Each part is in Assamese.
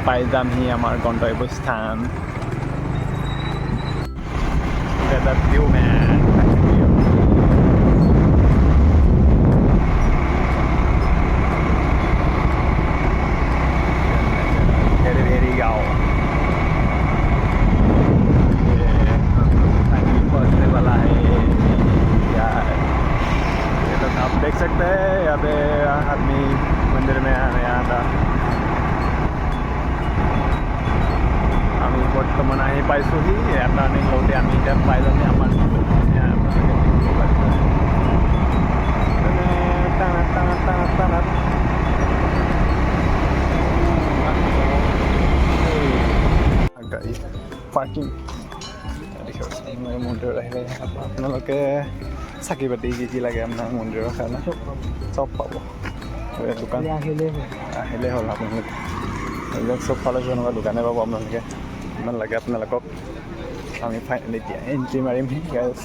পাই যামহি আমাৰ গন্তব্যস্থান। That view, man. Very go. पहुंचने वाला है यार। ये लोग आप देख सकते हैं यहाँ पे आदमी मंदिर में आने आता। আমি বৰ্তমান আহি পাইছোঁহি টাৰ্ণিং লওঁতে আমি এতিয়া পাই যামহি আমাৰ গাড়ী পাৰ্কিং মন্দিৰত আহিলে আপোনালোকে চাকি বাতি কি লাগে আপোনাৰ মন্দিৰৰ কাৰণে চব পাব। দোকান আহিলে হ'ল আপোনালোকে এইবিলাক চব ফালে এনেকুৱা দোকানে পাব আপোনালোকে। ইমান লাগে আপোনালোকক। আমি ফাইনেলি এতিয়া এণ্ট্ৰি মাৰিমহি গাইজ।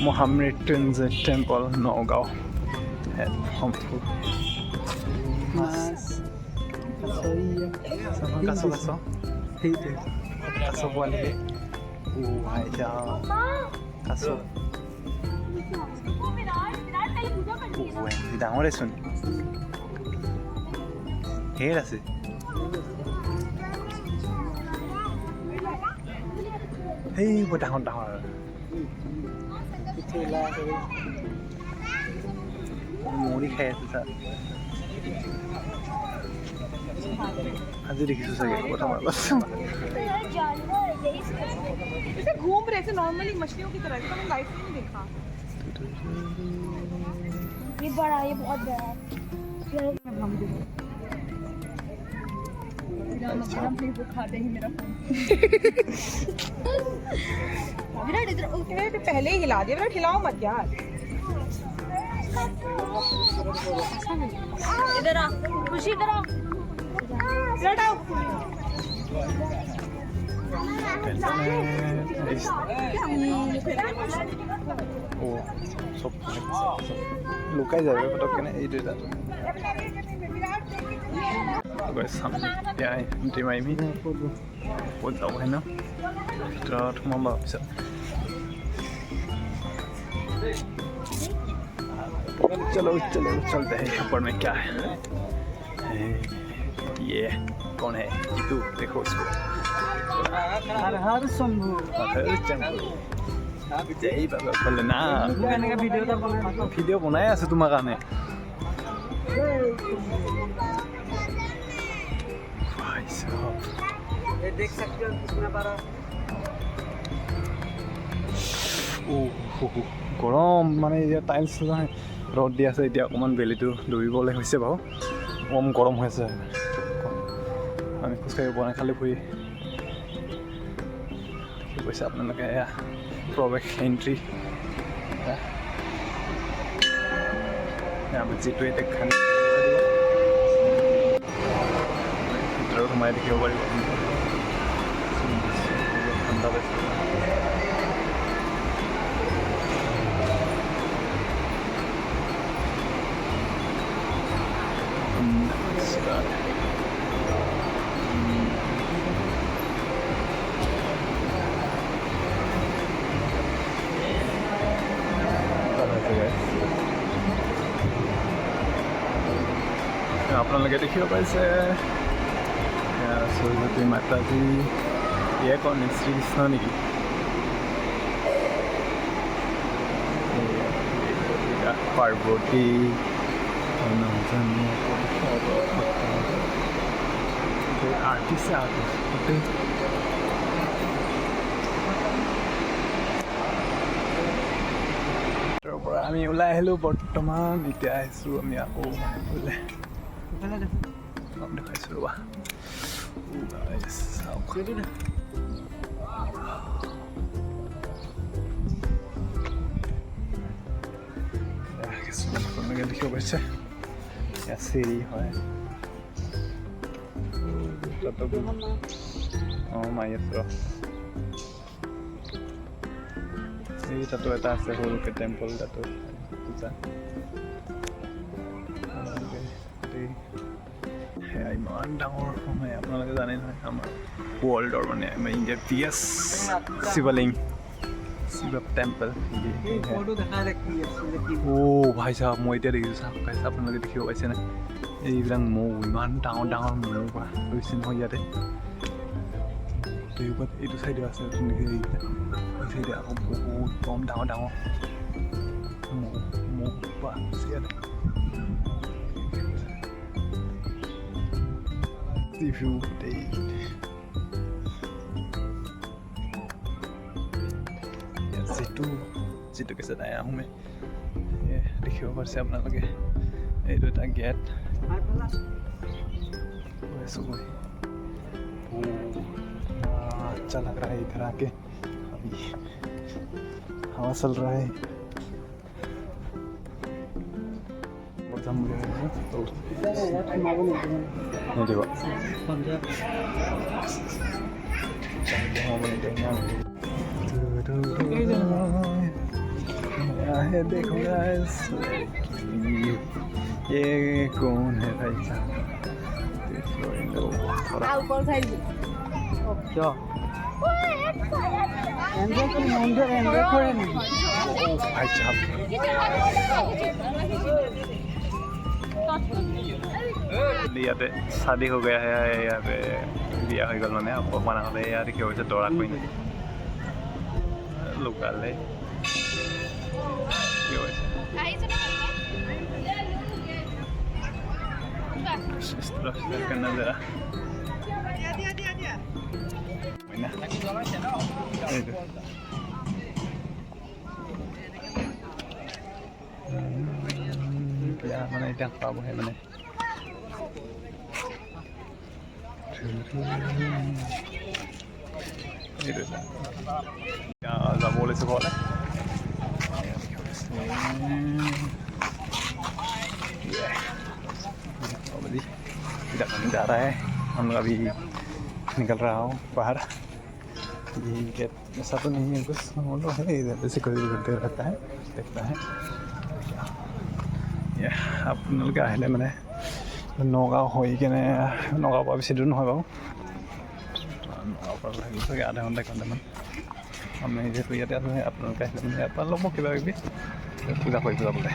মহামৃত্যুঞ্জয় টেম্পল নগাঁও সম্পূৰ্ণ কাছ পোৱালি ডাঙৰেচোন ঢেৰ আছে। সেই ডাঙৰ ডাঙৰ মৰি খাই আছে ছাৰ। আজি দেখিছোঁ চাগে প্ৰথমবাৰ। इसे घूम रहे थे नॉर्मली मछलियों की तरह, इसको मैंने लाइफ में नहीं देखा। ये बड़ा, ये बहुत बड़ा है। खाते ही मेरा विराट इधर पहले ही हिला दिया। विराट हिलाओ मत यार। इधर आ खुशी, इधर आ विराट आओ। লুকাই যাবে পটককে এইটো এটা এণ্ট্ৰি মাৰিমহি ক'ত যাব হয় ন ভিতৰত সোমাব পিছত। चलो चलो चलते हैं ऊपर में क्या है। ये कौन है जीतू? देखो उसको। हर शंभू जय बाबा बोले ना ভিডিঅ' বনাই আছো তোমাৰ কাৰণে। গৰম মানে এতিয়া টাইলছ নহয় ৰ'দ দি আছে। এতিয়া অকণমান বেলিটো ডুবিবলৈ হৈছে বাৰু। কম গৰম হৈ আছে। আমি খোজকাঢ়িব পৰা নাই খালী ফুৰি দেখি কৈছে আপোনালোকে। এয়া প্ৰৱেশ এণ্ট্ৰি আমি যিটোৱে দেখা ভিতৰত সোমাই দেখিব পাৰিব। ঠাণ্ডা পাইছে। আপোনালোকে দেখিব পাইছে সৰস্বতী মাতাজী। এয়া কোন শ্ৰীকৃষ্ণ নেকি? পাৰ্বতী আৰ্টিষ্ট তাৰ পৰা আমি ওলাই আহিলোঁ। বৰ্তমান এতিয়া আহিছোঁ আমি আকৌ বোলে দেখাইছোঁ ৰ'বা। কিছুমান আপোনালোকে দেখিব পাইছে এয়া চিৰি হয় অঁ মাৰি আছোঁ ৰ এই তাতো এটা আছে সৰুকৈ টেম্পল তাতো পূজা সেয়া ইমান ডাঙৰ সময় আপোনালোকে জানে নহয় আমাৰ ৱৰ্ল্ডৰ মানে আমাৰ ইণ্ডিয়াৰ বিগেষ্ট শিৱলিংগ শিৱ টেম্পল ভাই চাওক মই এতিয়া দেখিছোঁ চাওক পাইছে আপোনালোকে দেখিব পাইছেনে এইবিলাক মৌ ইমান ডাঙৰ ডাঙৰ মৌ পৰা লৈছে নহয় ইয়াতে এইটো চাইডে আছে এই চাইডে আকৌ বহুত কম ডাঙৰ ডাঙৰ মৌ পৰা আছে ইয়াতে view day যিটো কৈছে তাই আহোমে দেখিব পাৰিছে আপোনালোকে এইটো এটা গেট अच्छा लग रहा है इधर आके अभी हवा चल रहा है देखो गाइस ये कौन है भाई साहब क्या भाई साहब ইয়াতে शादी हो गया है यहाँ पे বিয়া হৈ গ'ল মানে অকণমান আগতে ইয়াত দেখি হৈছে দৰা কইনা লোকালে কি হৈছে करना जरा মানে এতিয়া পাবহে মানে যাব ওলাইছোঁ ঘৰলে जा रहा है हम लोग अभी निकल रहा हूँ बाहर ये गेट ऐसा तो नहीं है कुछ हम लोग है इधर से कोई घंटे रहता है देखता है আপোনালোকে আহিলে মানে নগাঁও হৈ কেনে নগাঁৱৰ পৰা বেছি দূৰ নহয় বাৰু নগাঁৱৰ পৰা লাগিব চাগে আধা ঘণ্টা এঘণ্টামান আমি যিহেতু ইয়াতে আছোঁ আপোনালোকে আহিলে মানে ইয়াৰ পৰা ল'ব কিবা কিবি পূজা কৰিব যাবলৈ